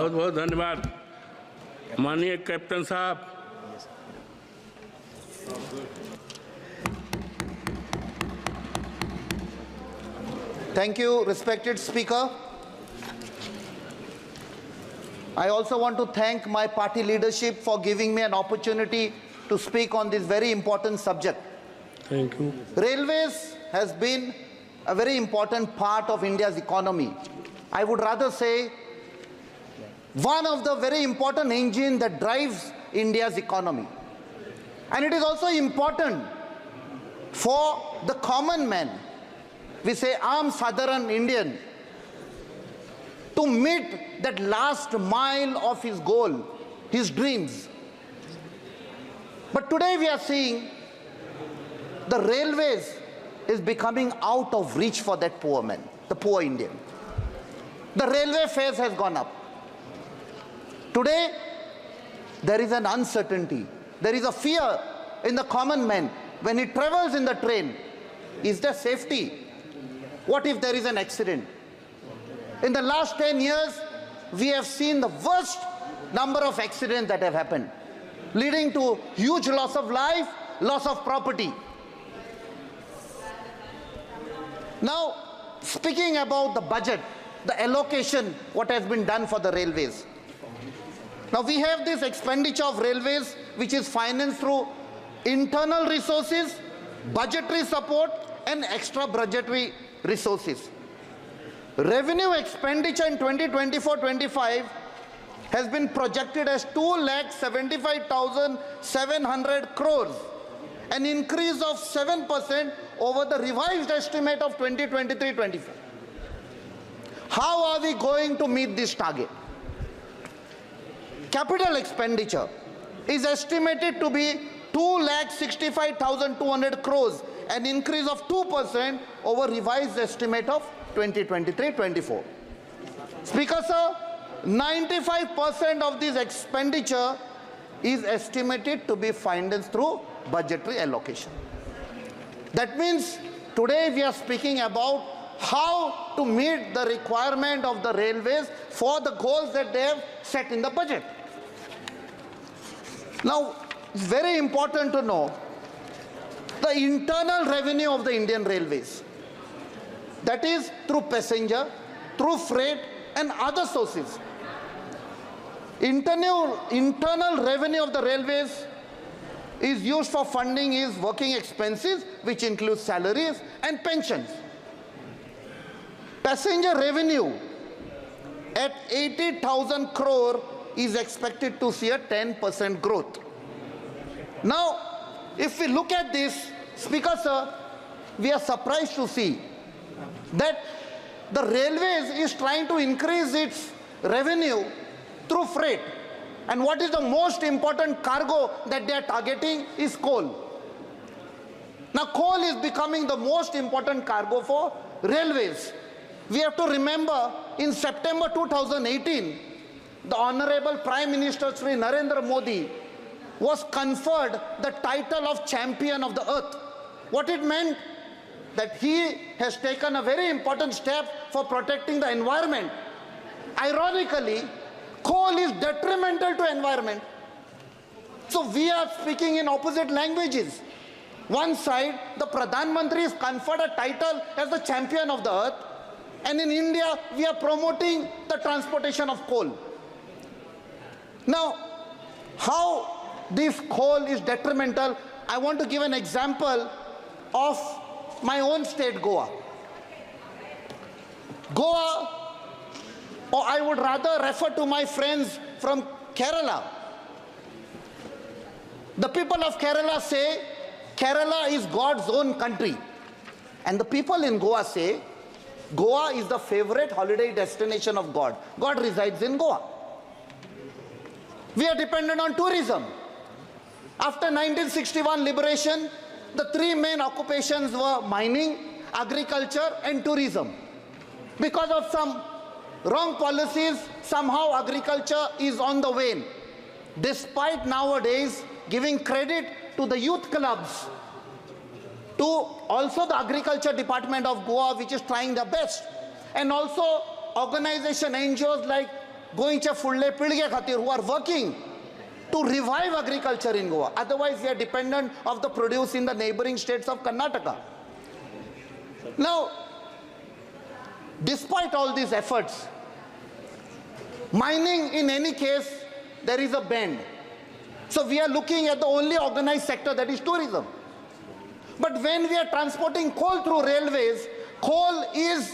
बहुत बहुत धन्यवाद माननीय कैप्टन साहब। Thank you, respected Speaker. I also want to thank my party leadership for giving me an opportunity to speak on this very important subject. Thank you. Railways has been a very important part of India's economy. I would rather say one of the very important engines that drives India's economy. And it is also important for the common man, we say Aam Sadharan Indian, to meet that last mile of his goal, his dreams. But today we are seeing the railways is becoming out of reach for that poor man, the poor Indian. The railway fares has gone up. Today, there is an uncertainty. There is a fear in the common man when he travels in the train. Is there safety? What if there is an accident? In the last 10 years, we have seen the worst number of accidents that have happened, leading to huge loss of life, loss of property. Now, speaking about the budget, the allocation, what has been done for the railways. Now, we have this expenditure of railways, which is financed through internal resources, budgetary support, and extra budgetary resources. Revenue expenditure in 2024-25 has been projected as 2,75,700 crores, an increase of 7% over the revised estimate of 2023-24. How are we going to meet this target? Capital expenditure is estimated to be 2,65,200 crores, an increase of 2% over revised estimate of 2023-24. Speaker sir, 95% of this expenditure is estimated to be financed through budgetary allocation. That means today we are speaking about how to meet the requirement of the railways for the goals that they have set in the budget. Now, it's very important to know the internal revenue of the Indian Railways. That is through passenger, through freight and other sources. Internal revenue of the railways is used for funding is working expenses, which includes salaries and pensions. Passenger revenue at 80,000 crore is expected to see a 10% growth. Now, if we look at this, Speaker sir, we are surprised to see that the railways is trying to increase its revenue through freight. And what is the most important cargo that they are targeting is coal. Now, coal is becoming the most important cargo for railways. We have to remember in September 2018, the Honorable Prime Minister Sri Narendra Modi was conferred the title of Champion of the Earth. What it meant? That he has taken a very important step for protecting the environment. Ironically, coal is detrimental to environment. So we are speaking in opposite languages. One side, the Pradhan Mantri is conferred a title as the Champion of the Earth, and in India, we are promoting the transportation of coal. Now, how this coal is detrimental, I want to give an example of my own state, Goa. Goa, or I would rather refer to my friends from Kerala. The people of Kerala say Kerala is God's own country. And the people in Goa say Goa is the favorite holiday destination of God. God resides in Goa. We are dependent on tourism. After 1961 liberation, the three main occupations were mining, agriculture and tourism. Because of some wrong policies, somehow agriculture is on the wane. Despite nowadays giving credit to the youth clubs, to also the agriculture department of Goa, which is trying their best, and also organization NGOs like goinche fulle pilge khatir who are working to revive agriculture in Goa. Otherwise, we are dependent of the produce in the neighboring states of Karnataka. Now, despite all these efforts, mining in any case, there is a bend. So we are looking at the only organized sector, that is tourism. But when we are transporting coal through railways, coal is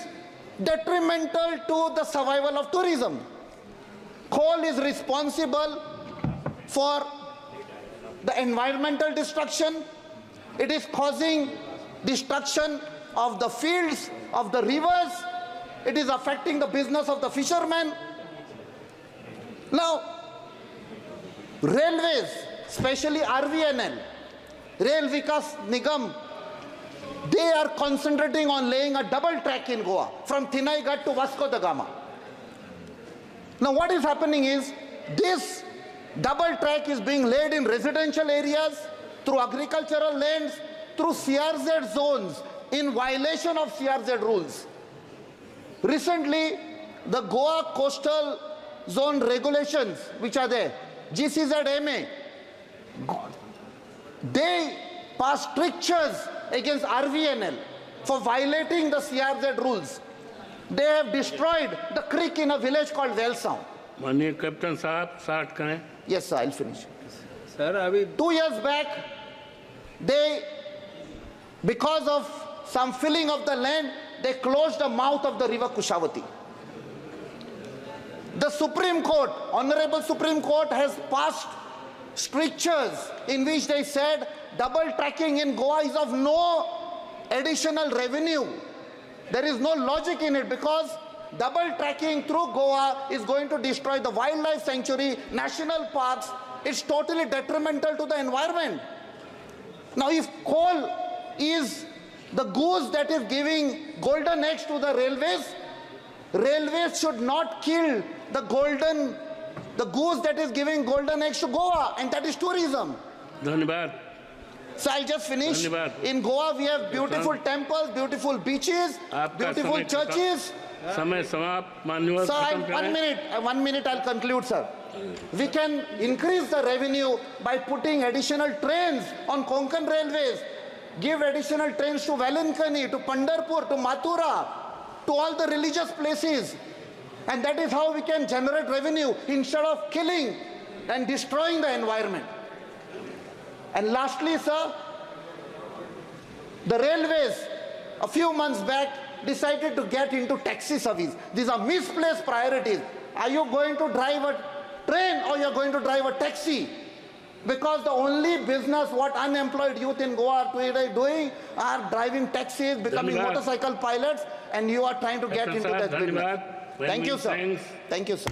detrimental to the survival of tourism. Coal is responsible for the environmental destruction. It is causing destruction of the fields, of the rivers. It is affecting the business of the fishermen. Now, railways, especially RVNL, Rail Vikas Nigam, they are concentrating on laying a double track in Goa from Thinaigat to Vasco da Gama. Now what is happening is this double track is being laid in residential areas, through agricultural lands, through CRZ zones in violation of CRZ rules. Recently, the Goa Coastal Zone regulations, which are there, GCZMA, they passed strictures against RVNL for violating the CRZ rules. They have destroyed the creek in a village called Velsound. माननीय captain साहब start करें. Yes, sir, I'll finish. Sir, abhi 2 years back, they, because of some filling of the land, they closed the mouth of the river Kushavati. The Supreme Court, Honorable Supreme Court, has passed strictures in which they said double tracking in Goa is of no additional revenue. There is no logic in it because double tracking through Goa is going to destroy the wildlife sanctuary, national parks. It's totally detrimental to the environment. Now, if coal is the goose that is giving golden eggs to the railways, railways should not kill the goose that is giving golden eggs to Goa, and that is tourism. धन्यवाद. So I'll just finish. धन्यवाद. In Goa, we have beautiful temples, beautiful beaches, आपका beautiful समय churches. समय समाप्त. माननीय Sir, खत्म करें. 1 minute, I'll conclude, sir. We can increase the revenue by putting additional trains on Konkan railways. Give additional trains to Velankani, to Pandharpur, to Mathura, to all the religious places. And that is how we can generate revenue instead of killing and destroying the environment. And lastly, sir, the railways, a few months back, decided to get into taxi service. These are misplaced priorities. Are you going to drive a train or you're going to drive a taxi? Because the only business what unemployed youth in Goa are doing are driving taxis, becoming धन्यवाद. motorcycle pilots, and you are trying to get captain into साहब that business. धन्यवाद. Thank you, sir. Thanks. Thank you, sir.